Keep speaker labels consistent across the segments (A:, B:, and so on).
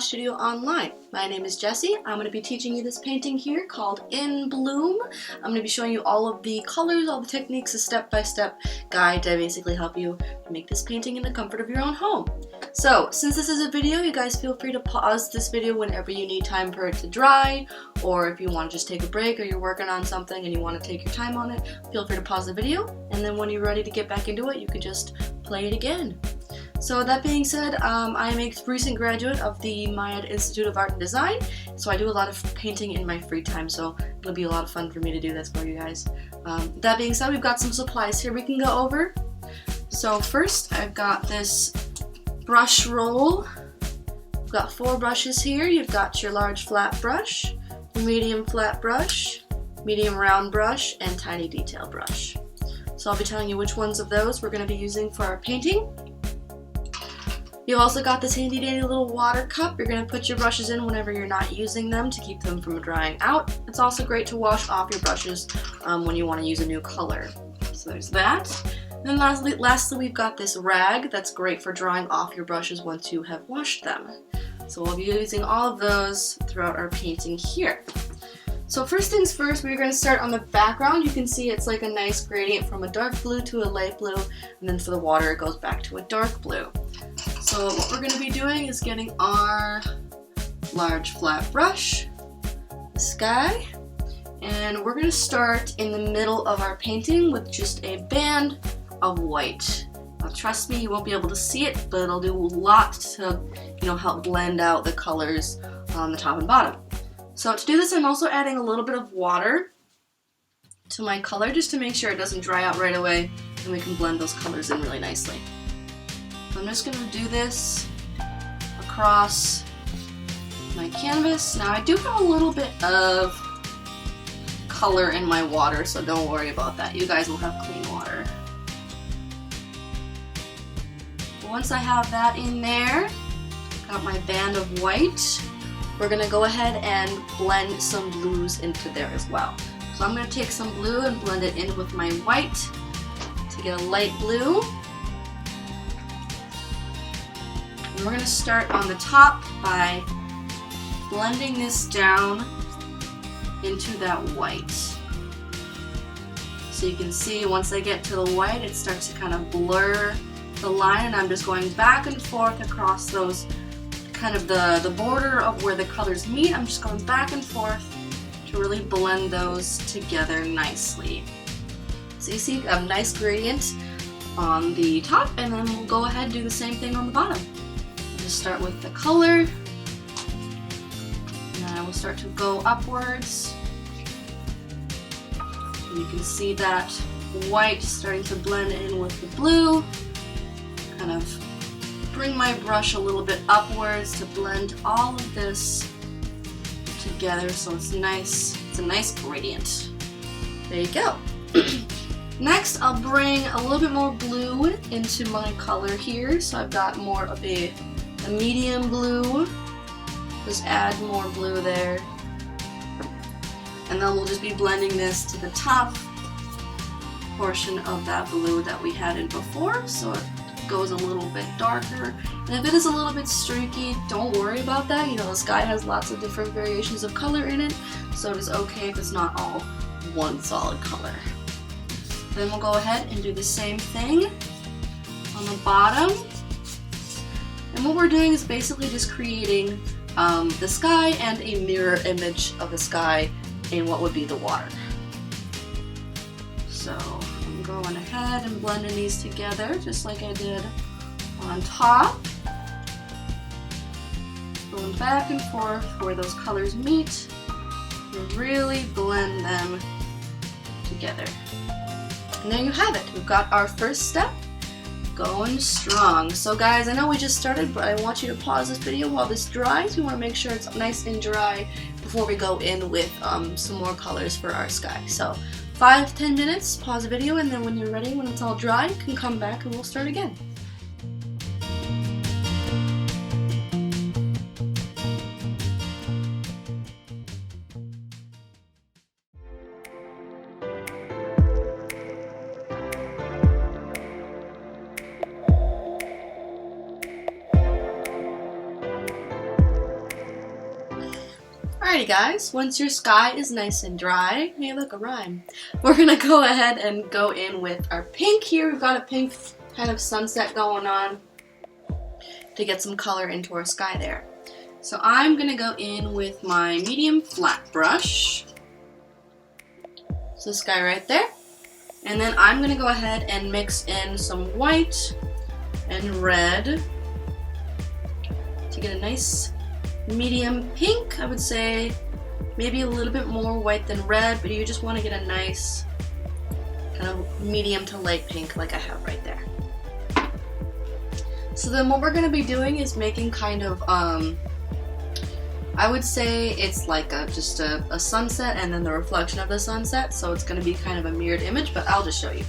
A: collage studio online. My name is Jessie. I'm going to be teaching you this painting here called In Bloom. I'm going to be showing you all of the colors, all the techniques, a step-by-step guide to basically help you make this painting in the comfort of your own home. So, since this is a video, you guys feel free to pause this video whenever you need time for it to dry, or if you want to just take a break or you're working on something and you want to take your time on it, feel free to pause the video, and then when you're ready to get back into it, you can just play it again. So that being said, I'm a recent graduate of the Maya Institute of Art and Design, so I do a lot of painting in my free time, so it'll be a lot of fun for me to do this for you guys. That being said, we've got some supplies here we can go over. So first, I've got this brush roll. We've got 4 brushes here. You've got your large flat brush, your medium flat brush, medium round brush, and tiny detail brush. So I'll be telling you which ones of those we're going to be using for our painting. You've also got this handy dandy little water cup. You're going to put your brushes in whenever you're not using them to keep them from drying out. It's also great to wash off your brushes when you want to use a new color. So there's that. And then lastly, we've got this rag that's great for drying off your brushes once you have washed them. So we'll be using all of those throughout our painting here. So first things first, we're going to start on the background. You can see it's like a nice gradient from a dark blue to a light blue, and then for the water it goes back to a dark blue. So what we're going to be doing is getting our large flat brush, this guy, and we're going to start in the middle of our painting with just a band of white. Now trust me, you won't be able to see it, but it'll do a lot to, help blend out the colors on the top and bottom. So to do this, I'm also adding a little bit of water to my color just to make sure it doesn't dry out right away and we can blend those colors in really nicely. So I'm just going to do this across my canvas. Now I do have a little bit of color in my water, so don't worry about that. You guys will have clean water. Once I have that in there, got my band of white, we're going to go ahead and blend some blues into there as well. So I'm going to take some blue and blend it in with my white to get a light blue. And we're going to start on the top by blending this down into that white. So you can see once I get to the white, it starts to kind of blur the line, and I'm just going back and forth across those kind of the border of where the colors meet. I'm just going back and forth to really blend those together nicely. So you see a nice gradient on the top, and then we'll go ahead and do the same thing on the bottom. We'll just start with the color, and then I will start to go upwards. And you can see that white starting to blend in with the blue. Kind of bring my brush a little bit upwards to blend all of this together so it's nice. It's a nice gradient. There you go. Next, I'll bring a little bit more blue into my color here. So I've got more of a medium blue. Just add more blue there. And then we'll just be blending this to the top portion of that blue that we had in before. So it goes a little bit darker, and if it is a little bit streaky, don't worry about that. The sky has lots of different variations of color in it, so it is okay if it's not all one solid color. Then we'll go ahead and do the same thing on the bottom, and what we're doing is basically just creating the sky and a mirror image of the sky in what would be the water. So I'm going ahead and blending these together just like I did on top. Going back and forth where those colors meet and really blend them together. And there you have it. We've got our first step going strong. So guys, I know we just started, but I want you to pause this video while this dries. We want to make sure it's nice and dry before we go in with some more colors for our sky. So 5 to 10 minutes, pause the video, and then when you're ready, when it's all dry, you can come back and we'll start again. Alrighty guys, once your sky is nice and dry, hey look, a rhyme. We're gonna go ahead and go in with our pink here. We've got a pink kind of sunset going on to get some color into our sky there. So I'm gonna go in with my medium flat brush. So this guy right there. And then I'm gonna go ahead and mix in some white and red to get a nice medium pink. I would say maybe a little bit more white than red, but you just want to get a nice kind of medium to light pink like I have right there. So then what we're going to be doing is making kind of, I would say it's like just a sunset and then the reflection of the sunset, so it's going to be kind of a mirrored image, but I'll just show you.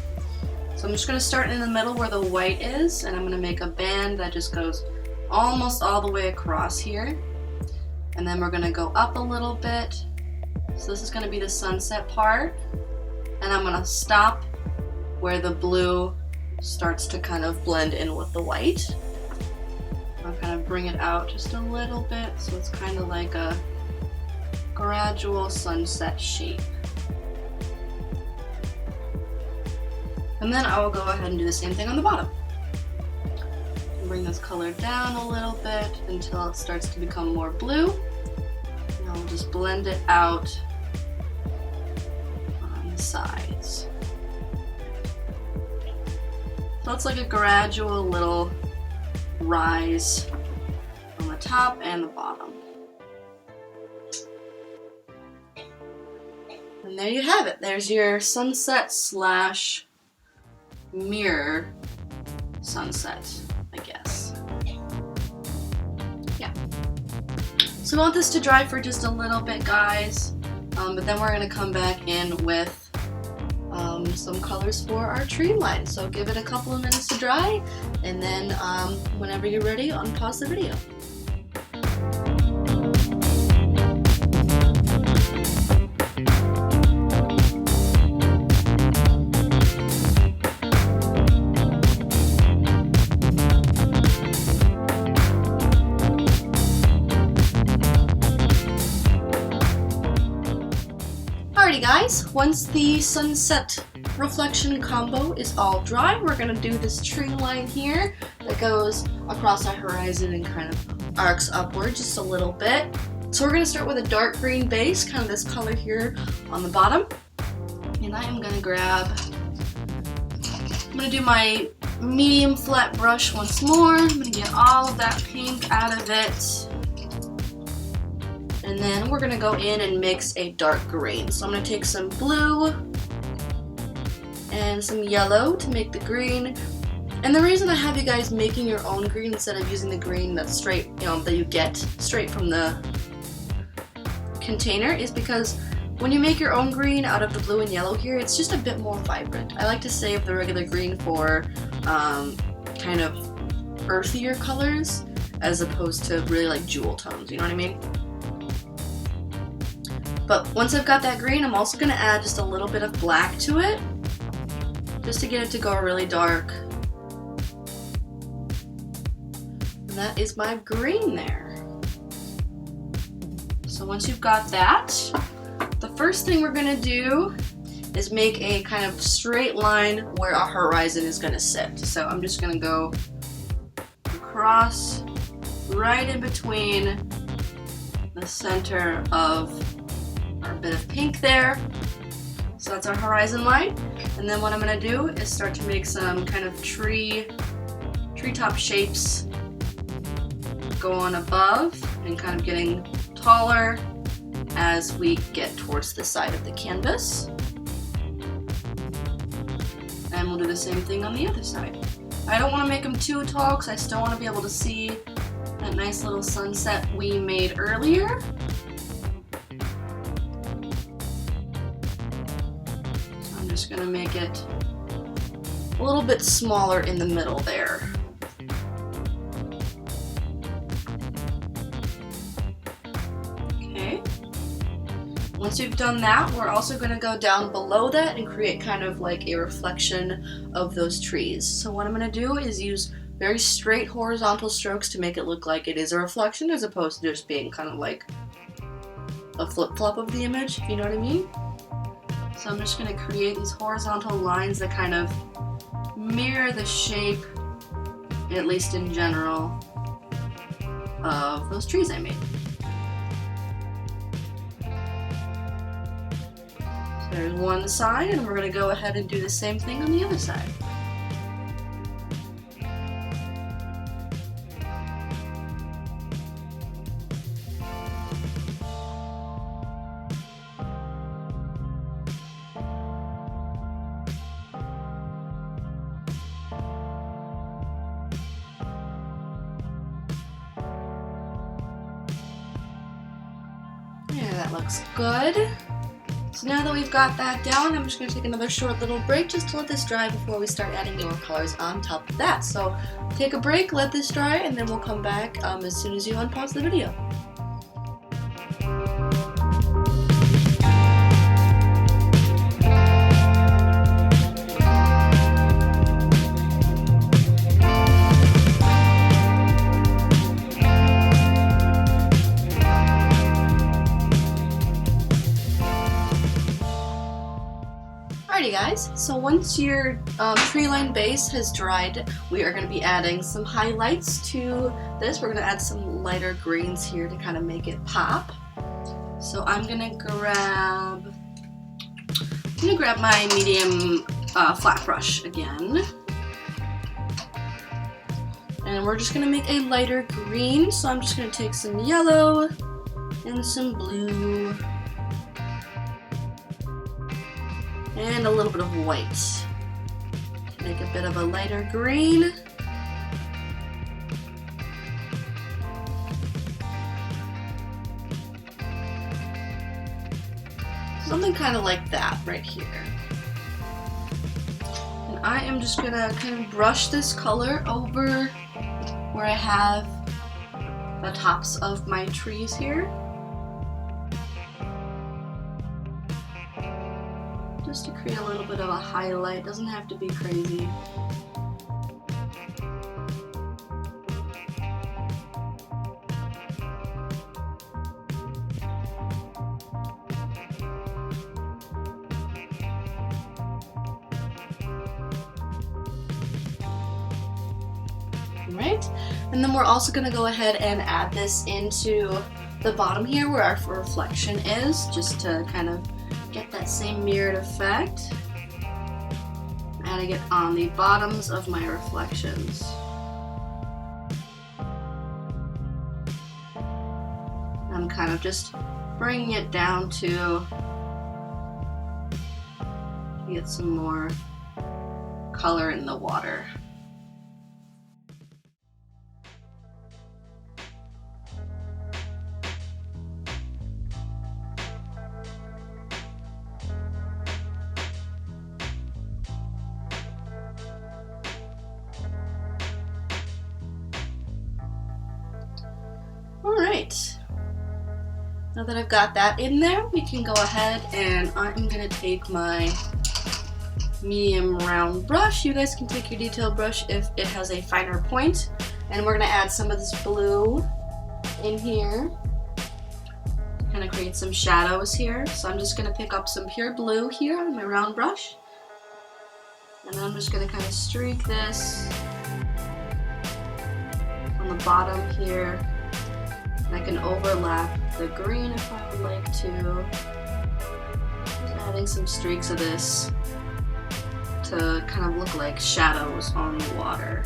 A: So I'm just going to start in the middle where the white is, and I'm going to make a band that just goes almost all the way across here. And then we're going to go up a little bit. So this is going to be the sunset part. And I'm going to stop where the blue starts to kind of blend in with the white. I'll kind of bring it out just a little bit so it's kind of like a gradual sunset shape. And then I will go ahead and do the same thing on the bottom. Bring this color down a little bit until it starts to become more blue. And I'll just blend it out on the sides. So it's like a gradual little rise on the top and the bottom. And there you have it. There's your sunset slash mirror sunset, I guess. Yeah. So we want this to dry for just a little bit, guys. But then we're going to come back in with some colors for our tree line. So give it a couple of minutes to dry, and then whenever you're ready, unpause the video. Alrighty guys, once the sunset reflection combo is all dry, we're going to do this tree line here that goes across our horizon and kind of arcs upward just a little bit. So we're going to start with a dark green base, kind of this color here on the bottom. And I am going to I'm going to do my medium flat brush once more. I'm going to get all of that pink out of it. And then we're going to go in and mix a dark green. So I'm going to take some blue and some yellow to make the green. And the reason I have you guys making your own green instead of using the green that's straight, that you get straight from the container is because when you make your own green out of the blue and yellow here, it's just a bit more vibrant. I like to save the regular green for kind of earthier colors as opposed to really like jewel tones, you know what I mean? But once I've got that green, I'm also going to add just a little bit of black to it, just to get it to go really dark. And that is my green there. So once you've got that, the first thing we're going to do is make a kind of straight line where our horizon is going to sit. So I'm just going to go across right in between the center of our bit of pink there. So that's our horizon line. And then what I'm going to do is start to make some kind of treetop shapes going above and kind of getting taller as we get towards the side of the canvas. And we'll do the same thing on the other side. I don't want to make them too tall because I still want to be able to see that nice little sunset we made earlier. So I'm just going to make it a little bit smaller in the middle there. Okay. Once we've done that, we're also going to go down below that and create kind of like a reflection of those trees. So what I'm going to do is use very straight horizontal strokes to make it look like it is a reflection as opposed to just being kind of like a flip-flop of the image, if you know what I mean. So I'm just going to create these horizontal lines that kind of mirror the shape, at least in general, of those trees I made. So there's one side, and we're going to go ahead and do the same thing on the other side. Yeah, that looks good. So now that we've got that down, I'm just going to take another short little break just to let this dry before we start adding more colors on top of that. So take a break, let this dry, and then we'll come back as soon as you unpause the video. Alrighty guys, so once your tree line base has dried, we are going to be adding some highlights to this. We're going to add some lighter greens here to kind of make it pop. So I'm going to grab my medium flat brush again. And we're just going to make a lighter green, so I'm just going to take some yellow and some blue. And a little bit of white to make a bit of a lighter green. Something kind of like that right here. And I am just gonna kind of brush this color over where I have the tops of my trees here. Just to create a little bit of a highlight, doesn't have to be crazy. Right, and then we're also going to go ahead and add this into the bottom here where our reflection is, just to kind of get that same mirrored effect. Adding it on the bottoms of my reflections. I'm kind of just bringing it down to get some more color in the water. Alright, now that I've got that in there, we can go ahead and I'm going to take my medium round brush. You guys can take your detail brush if it has a finer point. And we're going to add some of this blue in here. Kind of create some shadows here. So I'm just going to pick up some pure blue here on my round brush. And then I'm just going to kind of streak this on the bottom here. I can overlap the green if I would like to. Just adding some streaks of this to kind of look like shadows on the water.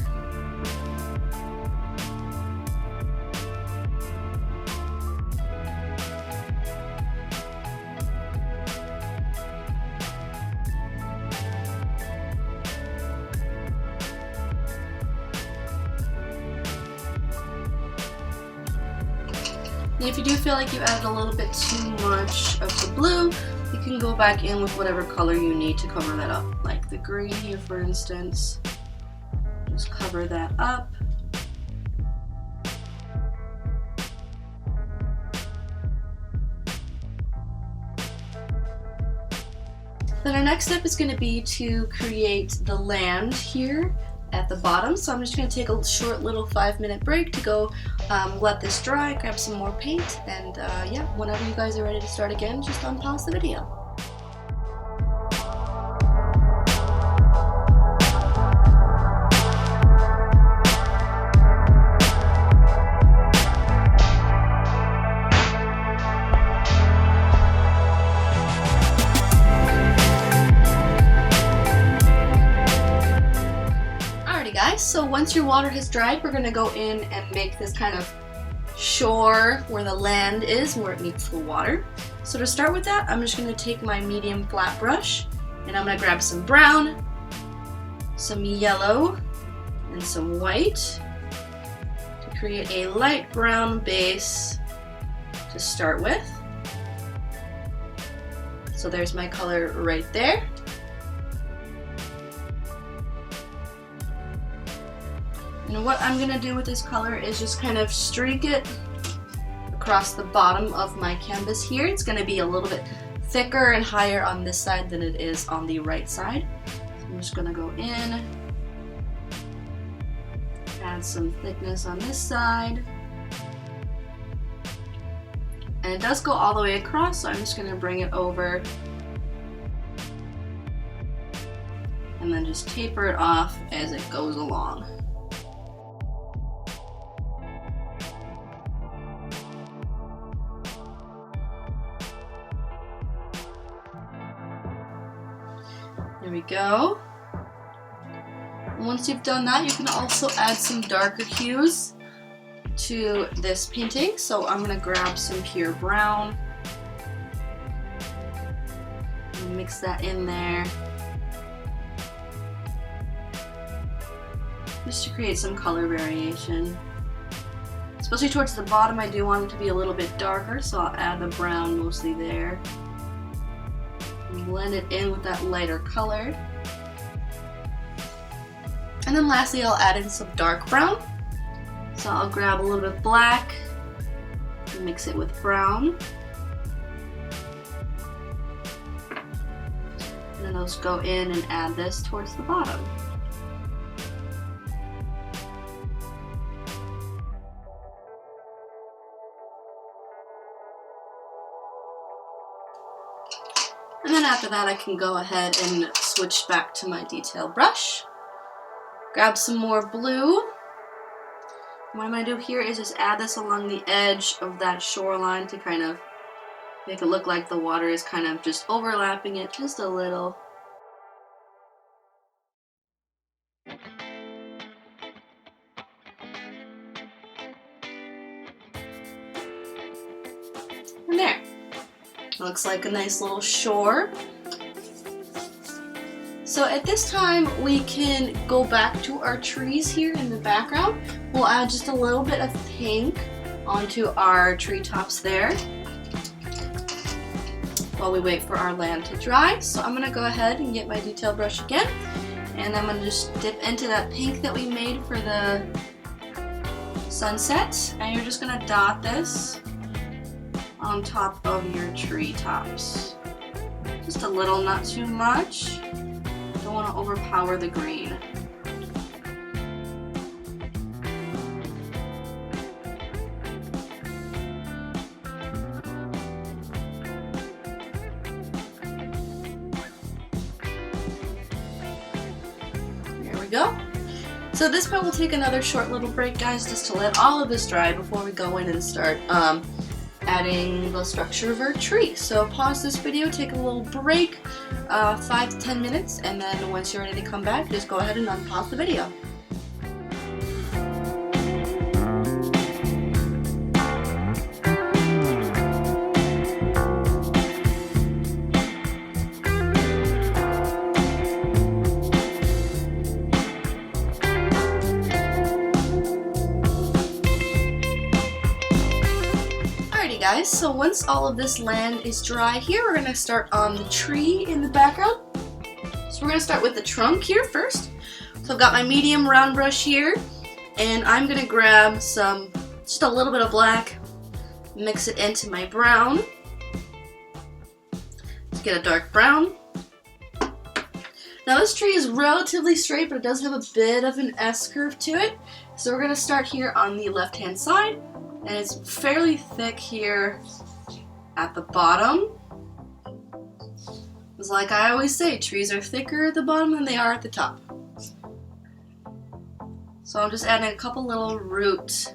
A: And if you do feel like you added a little bit too much of the blue, you can go back in with whatever color you need to cover that up. Like the green here, for instance. Just cover that up. Then our next step is going to be to create the land here. at the bottom. So I'm just going to take a short little 5-minute break to go let this dry, grab some more paint, and yeah, whenever you guys are ready to start again, just unpause the video. Guys, so once your water has dried, we're going to go in and make this kind of shore where the land is, where it meets the water. So to start with that, I'm just going to take my medium flat brush and I'm going to grab some brown, some yellow, and some white to create a light brown base to start with. So there's my color right there. And what I'm going to do with this color is just kind of streak it across the bottom of my canvas here. It's going to be a little bit thicker and higher on this side than it is on the right side. So I'm just going to go in, add some thickness on this side. And it does go all the way across, so I'm just going to bring it over and then just taper it off as it goes along. There we go. And once you've done that, you can also add some darker hues to this painting. So I'm going to grab some pure brown and mix that in there, just to create some color variation. Especially towards the bottom, I do want it to be a little bit darker, so I'll add the brown mostly there. Blend it in with that lighter color. And then lastly, I'll add in some dark brown. So I'll grab a little bit of black and mix it with brown. And then I'll just go in and add this towards the bottom. And then after that, I can go ahead and switch back to my detail brush. Grab some more blue. What I'm going to do here is just add this along the edge of that shoreline to kind of make it look like the water is kind of just overlapping it just a little. And there. Looks like a nice little shore. So at this time, we can go back to our trees here in the background. We'll add just a little bit of pink onto our treetops there while we wait for our land to dry. So I'm going to go ahead and get my detail brush again, and I'm going to just dip into that pink that we made for the sunset, and you're just going to dot this on top of your treetops. Just a little, not too much. Don't want to overpower the green. There we go. So at this point we'll take another short little break, guys, just to let all of this dry before we go in and start adding the structure of our tree. So pause this video, take a little break, 5 to 10 minutes, and then once you're ready to come back, just go ahead and unpause the video. Guys, so once all of this land is dry here, we're going to start on the tree in the background. So we're going to start with the trunk here first. So I've got my medium round brush here, and I'm going to grab just a little bit of black, mix it into my brown. Let's get a dark brown. Now this tree is relatively straight, but it does have a bit of an S-curve to it. So we're going to start here on the left-hand side, and it's fairly thick here at the bottom. It's like I always say, trees are thicker at the bottom than they are at the top. So I'm just adding a couple little root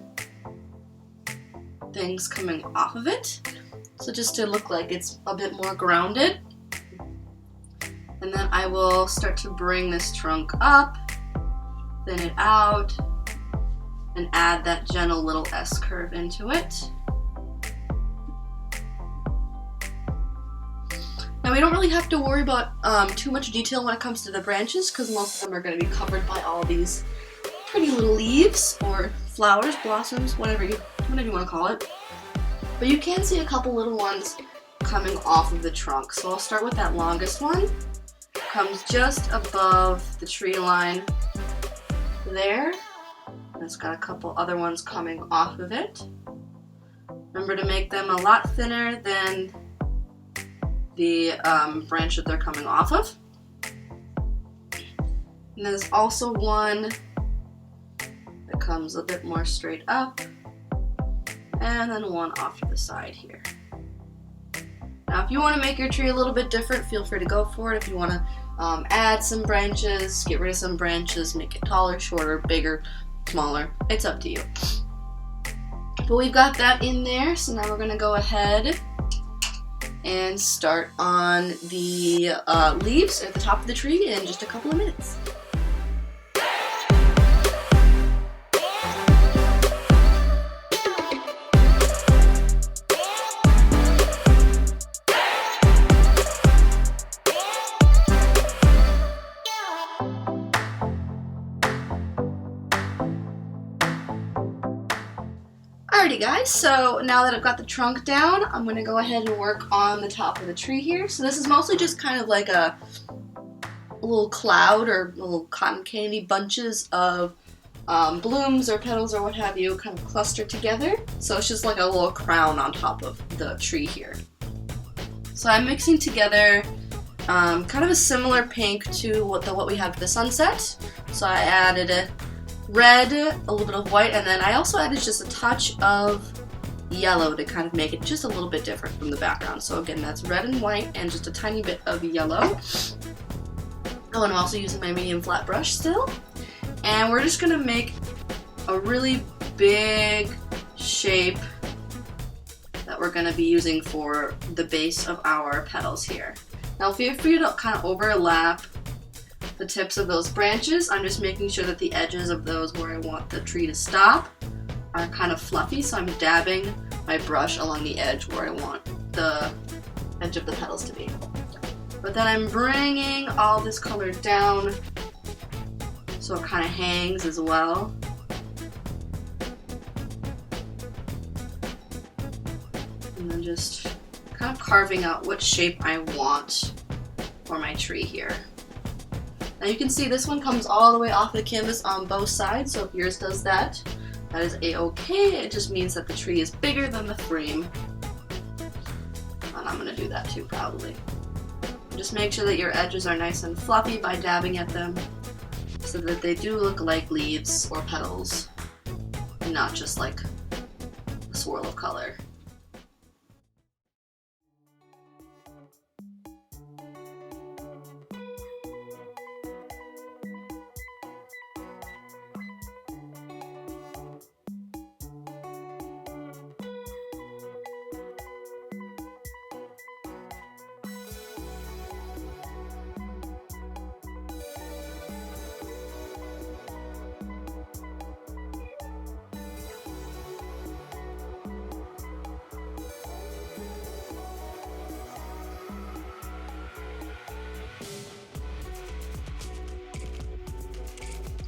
A: things coming off of it. So just to look like it's a bit more grounded. And then I will start to bring this trunk up, thin it out, and add that gentle little S-curve into it. Now we don't really have to worry about too much detail when it comes to the branches, because most of them are going to be covered by all these pretty little leaves or flowers, blossoms, whatever you want to call it. But you can see a couple little ones coming off of the trunk. So I'll start with that longest one. Comes just above the tree line there. And it's got a couple other ones coming off of it. Remember to make them a lot thinner than the branch that they're coming off of. And there's also one that comes a bit more straight up, and then one off to the side here. Now if you want to make your tree a little bit different, feel free to go for it. If you want to add some branches, get rid of some branches, make it taller, shorter, bigger, smaller, it's up to you. But we've got that in there, so now we're going to go ahead and start on the leaves at the top of the tree in just a couple of minutes. Alrighty guys, so now that I've got the trunk down, I'm going to go ahead and work on the top of the tree here. So this is mostly just kind of like a little cloud or little cotton candy bunches of blooms or petals or what have you kind of clustered together. So it's just like a little crown on top of the tree here. So I'm mixing together kind of a similar pink to what we have for the sunset. So I added a red, a little bit of white, and then I also added just a touch of yellow to kind of make it just a little bit different from the background. So again, that's red and white and just a tiny bit of yellow. Oh, and I'm also using my medium flat brush still. And we're just gonna make a really big shape that we're gonna be using for the base of our petals here. Now feel free to kind of overlap the tips of those branches. I'm just making sure that the edges of those where I want the tree to stop are kind of fluffy, so I'm dabbing my brush along the edge where I want the edge of the petals to be. But then I'm bringing all this color down so it kind of hangs as well. And then just kind of carving out what shape I want for my tree here. Now you can see this one comes all the way off the canvas on both sides, so if yours does that, that is a-okay. It just means that the tree is bigger than the frame. And I'm going to do that too, probably. Just make sure that your edges are nice and fluffy by dabbing at them so that they do look like leaves or petals and not just like a swirl of color.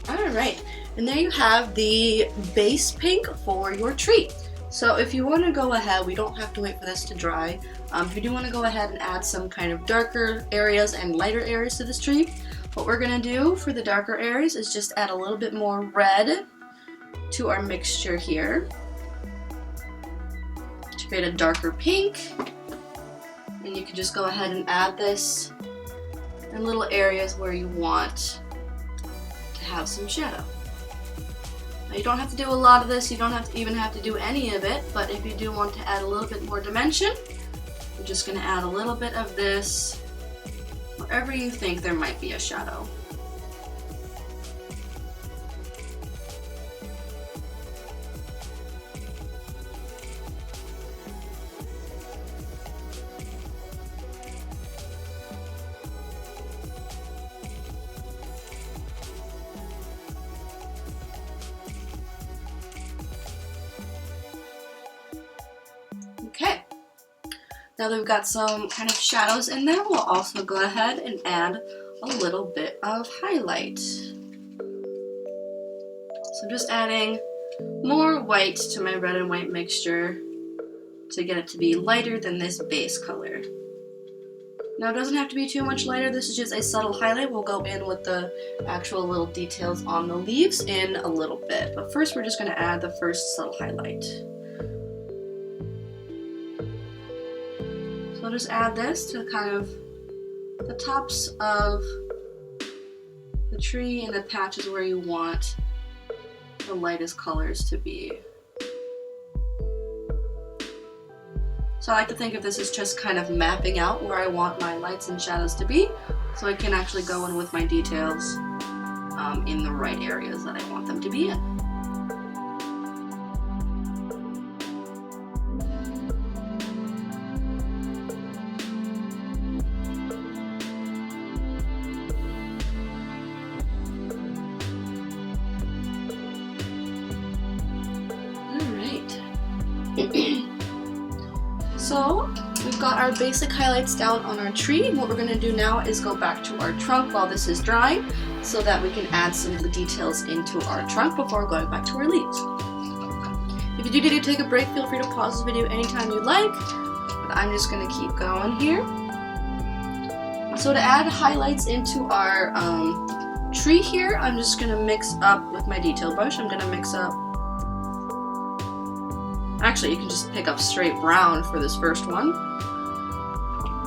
A: Alright, and there you have the base pink for your tree. So if you want to go ahead, we don't have to wait for this to dry. If you do want to go ahead and add some kind of darker areas and lighter areas to this tree, what we're going to do for the darker areas is just add a little bit more red to our mixture here to create a darker pink. And you can just go ahead and add this and little areas where you want to have some shadow. Now you don't have to do a lot of this, you don't even have to do any of it, but if you do want to add a little bit more dimension, you're just going to add a little bit of this wherever you think there might be a shadow. Okay, now that we've got some kind of shadows in there, we'll also go ahead and add a little bit of highlight. So I'm just adding more white to my red and white mixture to get it to be lighter than this base color. Now it doesn't have to be too much lighter, this is just a subtle highlight. We'll go in with the actual little details on the leaves in a little bit, but first we're just going to add the first subtle highlight. So I'll just add this to kind of the tops of the tree and the patches where you want the lightest colors to be. So I like to think of this as just kind of mapping out where I want my lights and shadows to be, so I can actually go in with my details in the right areas that I want them to be in. So we've got our basic highlights down on our tree. What we're going to do now is go back to our trunk while this is drying so that we can add some of the details into our trunk before going back to our leaves. If you do need to take a break, feel free to pause the video anytime you like, but I'm just going to keep going here. So to add highlights into our tree here, I'm just going to mix up with my detail brush. I'm going to mix up. Actually, you can just pick up straight brown for this first one.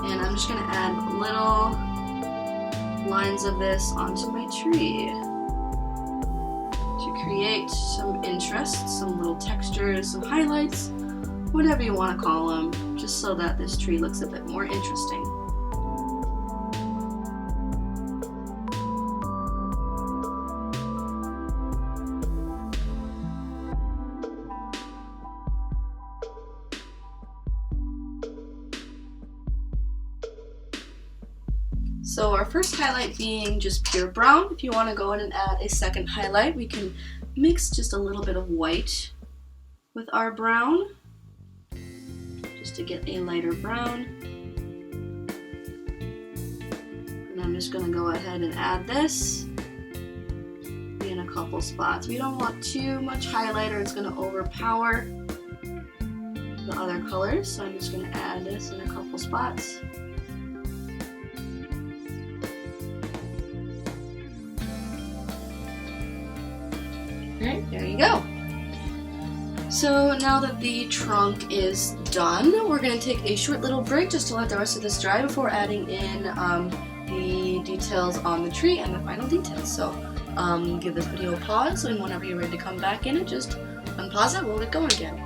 A: And I'm just going to add little lines of this onto my tree to create some interest, some little textures, some highlights, whatever you want to call them, just so that this tree looks a bit more interesting. So our first highlight being just pure brown. If you want to go in and add a second highlight, we can mix just a little bit of white with our brown, just to get a lighter brown. And I'm just going to go ahead and add this in a couple spots. We don't want too much highlight or it's going to overpower the other colors, so I'm just going to add this in a couple spots. Alright, there you go. So now that the trunk is done, we're going to take a short little break just to let the rest of this dry before adding in the details on the tree and the final details. So give this video a pause, and whenever you're ready to come back in it, just unpause it, we'll get going again.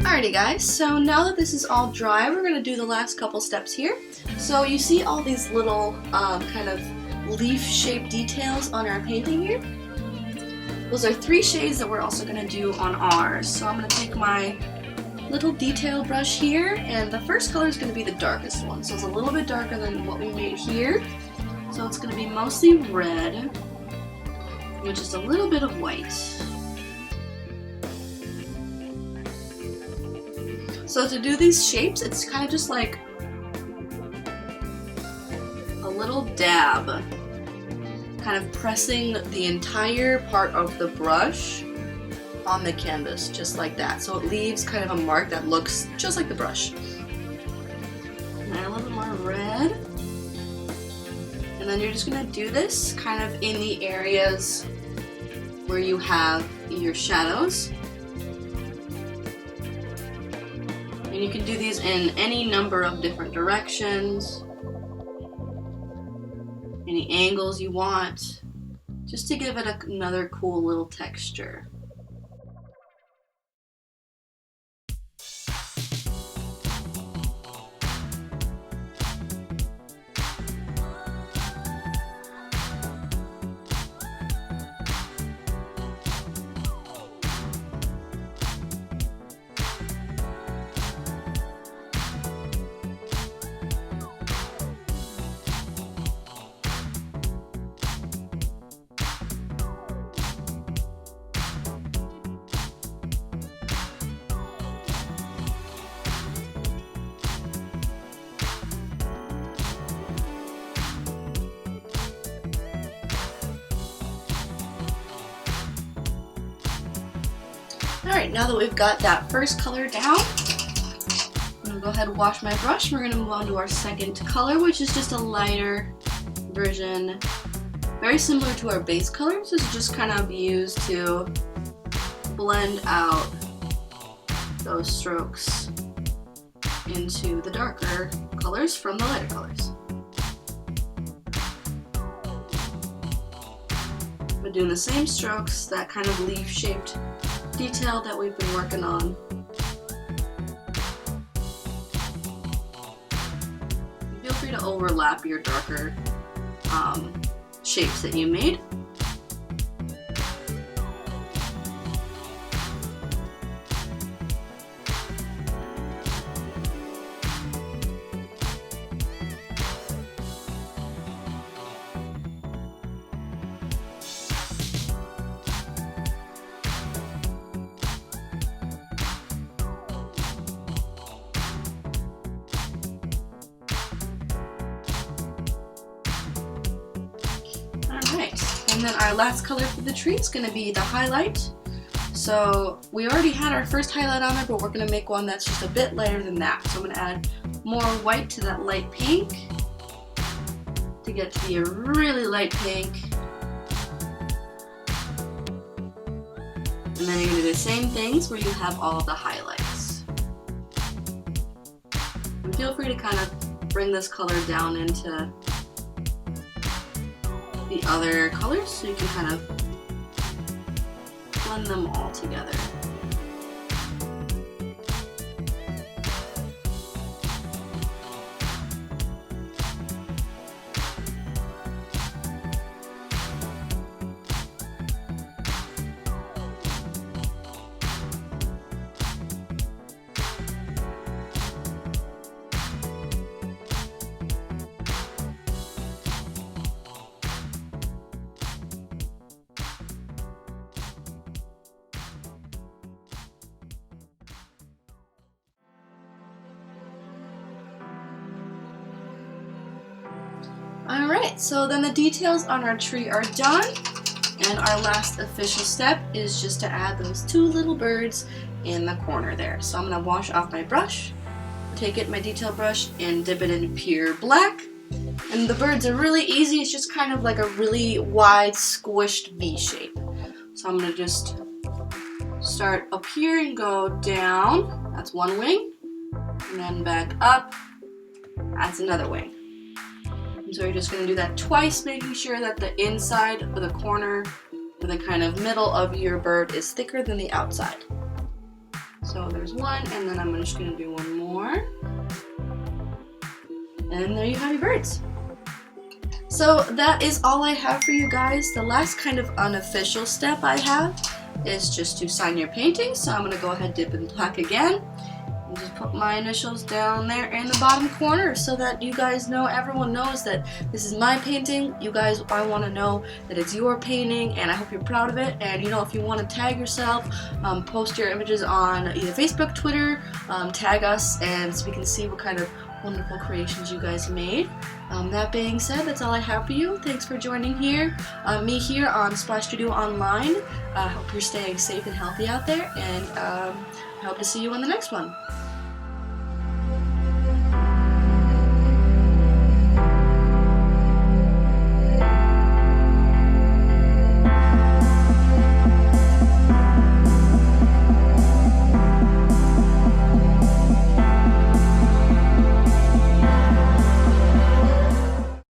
A: Alrighty guys, so now that this is all dry, we're going to do the last couple steps here. So you see all these little kind of leaf-shaped details on our painting here? Those are 3 shades that we're also going to do on ours. So I'm going to take my little detail brush here, and the first color is going to be the darkest one. So it's a little bit darker than what we made here. So it's going to be mostly red with just a little bit of white. So to do these shapes, it's kind of just like a little dab, kind of pressing the entire part of the brush on the canvas, just like that. So it leaves kind of a mark that looks just like the brush. And a little bit more red. And then you're just gonna do this kind of in the areas where you have your shadows. And you can do these in any number of different directions, any angles you want, just to give it another cool little texture. Alright, now that we've got that first color down, I'm going to go ahead and wash my brush. We're going to move on to our second color, which is just a lighter version, very similar to our base colors. This is just kind of used to blend out those strokes into the darker colors from the lighter colors. We're doing the same strokes, that kind of leaf-shaped detail that we've been working on. Feel free to overlap your darker shapes that you made. And then our last color for the tree is going to be the highlight. So we already had our first highlight on there, but we're going to make one that's just a bit lighter than that. So I'm going to add more white to that light pink to get to be a really light pink. And then you're going to do the same things where you have all the highlights. And feel free to kind of bring this color down into the other colors so you can kind of blend them all together. Alright, so then the details on our tree are done, and our last official step is just to add those two little birds in the corner there. So I'm going to wash off my brush, take it, my detail brush, and dip it in pure black. And the birds are really easy, it's just kind of like a really wide squished V shape. So I'm going to just start up here and go down, that's one wing, and then back up, that's another wing. So you're just going to do that twice, making sure that the inside or the corner or the kind of middle of your bird is thicker than the outside. So there's one, and then I'm just going to do one more. And there you have your birds. So that is all I have for you guys. The last kind of unofficial step I have is just to sign your painting. So I'm going to go ahead and dip in black again. Just put my initials down there in the bottom corner so that you guys know, everyone knows that this is my painting. You guys, I want to know that it's your painting, and I hope you're proud of it. And you know, if you want to tag yourself, post your images on either Facebook, Twitter, tag us, and so we can see what kind of wonderful creations you guys made. That being said, that's all I have for you. Thanks for joining me here on Splash Studio Online. Hope you're staying safe and healthy out there, and I hope to see you on the next one.